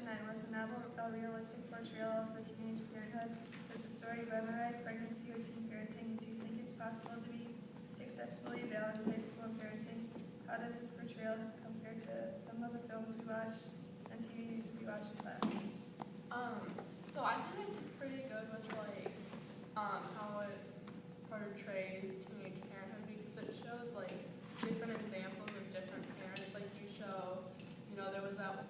9, was the novel a realistic portrayal of the teenage parenthood? Does the story glamorize pregnancy or teen parenting? Do you think it's possible to be successfully balance high school and parenting? How does this portrayal compare to some of the films we watched and TV we watched in class? So I think it's pretty good with like how it portrays teenage parenthood because it shows like different examples of different parents. Like you show, there was that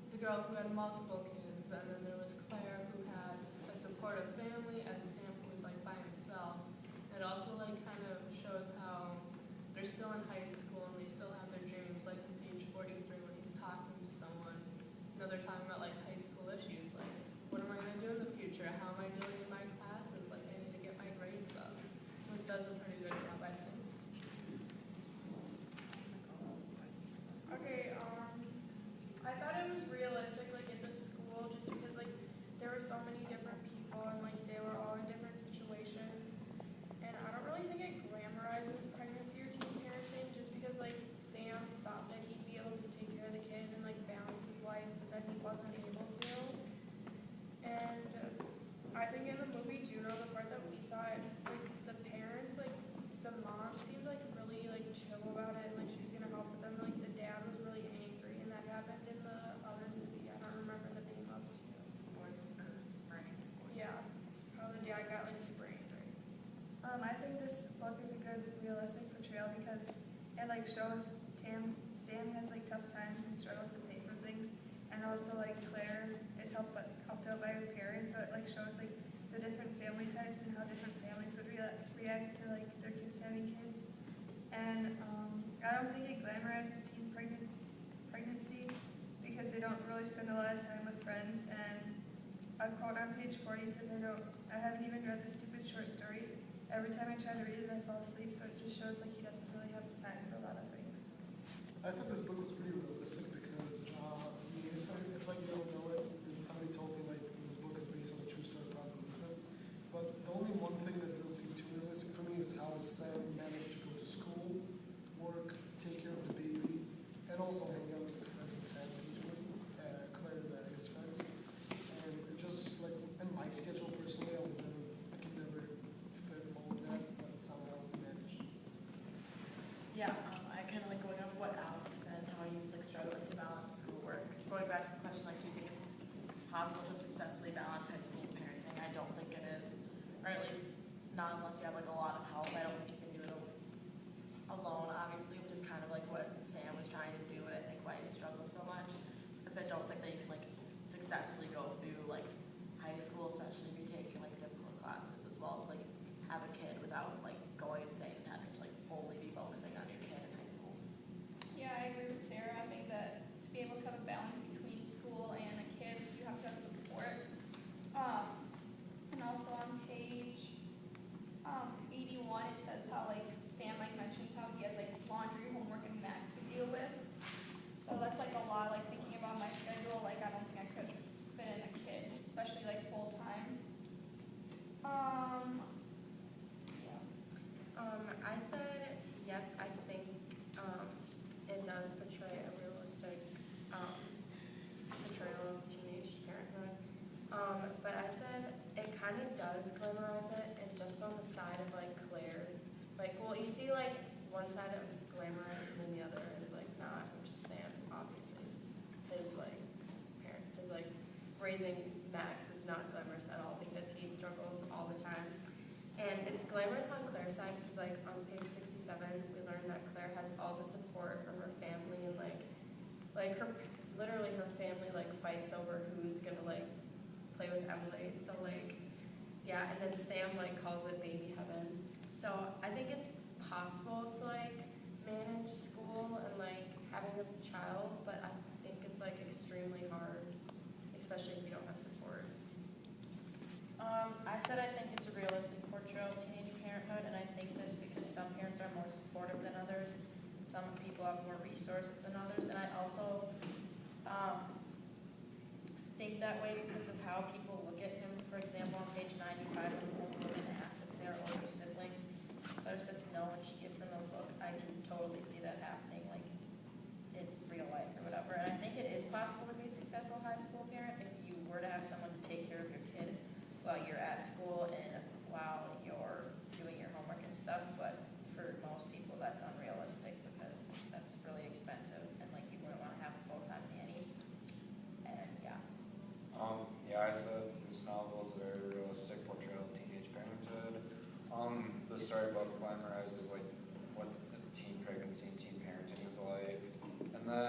the girl who had multiple kids, and then there was Claire who had a supportive family, and Sam who was like by himself. It also like kind of shows how they're still in high school and they still have their dreams. Like on page 43 when he's talking to someone, they're talking about like high school issues, like what am I going to do in the future? How am I doing in my classes? Like I need to get my grades up. So it does a pretty good job, I think. Okay, I thought it was realistic, like at the school, just because like there were so many different people and like they were all in different situations. And I don't really think it glamorizes pregnancy or teen parenting, just because like Sam thought that he'd be able to take care of the kid and like balance his life, but then he wasn't able to. And I think in the movie Juno, the part that we saw, like the parents, like the mom seemed like really like chill about it, and like she was gonna help, but then like the dad was really angry, and that happened in the other movie. I don't remember the name of it. Yeah, how the dad got like super angry. I think this book is a good realistic portrayal because it like shows Sam has like tough times and struggles to pay for things, and also like Claire is helped out by her parents, so it like shows like the different family types and how different families would react to like their kids having kids. And I don't think it glamorizes teen pregnancy because they don't really spend a lot of time with friends. And a quote on page 40 says, I haven't even read this stupid short story. Every time I try to read it, I fall asleep, so it just shows like he doesn't really have the time for a lot of things. I thought this book was pretty realistic because if like you don't know it, then somebody told me like this book is based on a true story about Hotm. But the only one thing that didn't seem too realistic for me is how Sam managed to go to school, work, take care of the baby, and also hang out with the friends and Sam occasionally, Claire and his friends. And it just like in my schedule personally, I could never fit all of that, but somehow managed. Yeah, I kind of like going off what Allison said, how he was like struggling to balance schoolwork. Going back to the question, like, do you think it's possible to successfully balance high school and parenting? I don't think it is, or at least not unless you have like a lot of help. I don't think you can do it alone, obviously, which is kind of like what Sam was trying to do, and I think why he struggled so much, because I don't think that you can like successfully go through like high school, especially if you're taking like difficult classes, as well as like have a kid without like going insane and having to like only be focusing on your kid in high school. Yeah, I agree with Sarah. I think that to be able to have a balance between school and a kid, you have to have support. And also on page 81, it says how like Sam like mentions how he has like laundry, homework, and max to deal with. So that's like a lot. Like thinking about my schedule, like I don't think I could fit in a kid, especially like full time. Yeah. I said yes. I think it does portray a realistic portrayal of teenage parenthood. But I said it kind of does glamorize it, and just on the side of like Claire, like you see like one side of it's glamorous, and then the other is like not, which is Sam. Obviously, his like parent, his like raising Max is not glamorous at all because he struggles all the time. And it's glamorous on Claire's side because, like, on page 67, we learned that Claire has all the support from her family and, like literally her family, like, fights over who's gonna, like, play with Emily. So, like, yeah, and then Sam, like, calls it baby heaven. So I think it's possible to, like, manage school and, like, having a child, but I think it's, like, extremely hard, especially if you don't have support. I said I think it's a realistic portrayal of teenage parenthood, and I think this because some parents are more supportive than others, and some people have more resources than others, and I also think that way because of how people look at him. For example, on page 95, when the old woman asks if they're older siblings, Claire says no, and she gives them a look. I can totally see that happening, like in real life or whatever, and I think it is possible to be a successful high school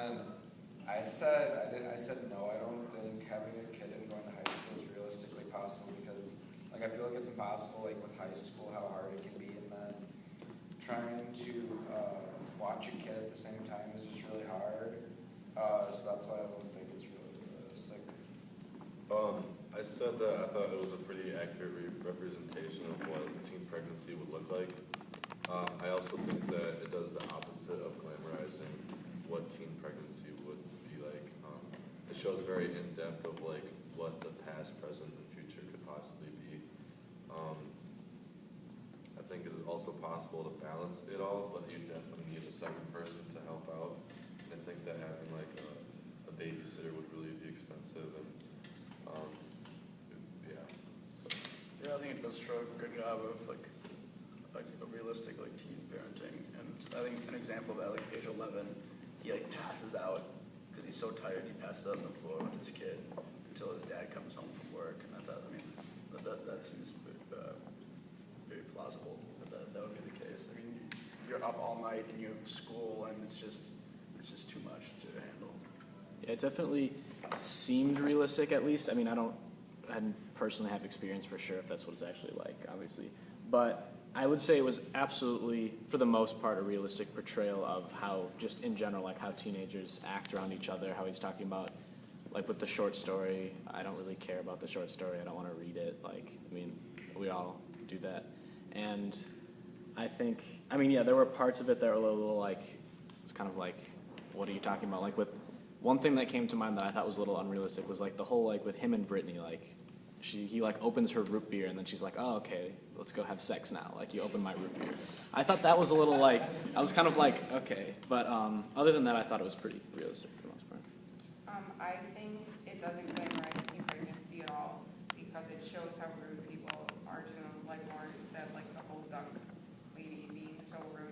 And I said no, I don't think having a kid and going to high school is realistically possible because like I feel like it's impossible like with high school how hard it can be, and then trying to watch a kid at the same time is just really hard. So that's why I don't think it's really realistic. I said that I thought it was a pretty accurate representation of what teen pregnancy would look like. I also think that it does the opposite of glamorizing what teen pregnancy would be like. It shows very in-depth of like what the past, present, and future could possibly be. I think it is also possible to balance it all, but you definitely need a second person to help out. And I think that having like a babysitter would really be expensive, and yeah. So. Yeah, I think it does show a good job of like a realistic like teen parenting, and I think an example of that, like age 11, he like passes out because he's so tired. He passes out on the floor with his kid until his dad comes home from work, and I thought, I mean, that seems very plausible that would be the case. I mean, you're up all night and you have school, and it's just too much to handle. Yeah, it definitely seemed realistic, at least. I mean, I didn't personally have experience for sure if that's what it's actually like, obviously. But I would say it was absolutely, for the most part, a realistic portrayal of how, just in general, like how teenagers act around each other, how he's talking about, like with the short story, I don't really care about the short story, I don't want to read it. Like, I mean, we all do that. And I think, I mean, yeah, there were parts of it that were a little like, it's kind of like, what are you talking about? Like with, one thing that came to mind that I thought was a little unrealistic was like the whole like with him and Brittany, like he like opens her root beer and then she's like, oh, okay, let's go have sex now. Like you open my root beer. I thought that was a little like, I was kind of like, okay. But other than that, I thought it was pretty realistic for the most part. I think it doesn't glamorize teen pregnancy at all because it shows how rude people are to them. Like Lauren said, like the whole duck lady being so rude.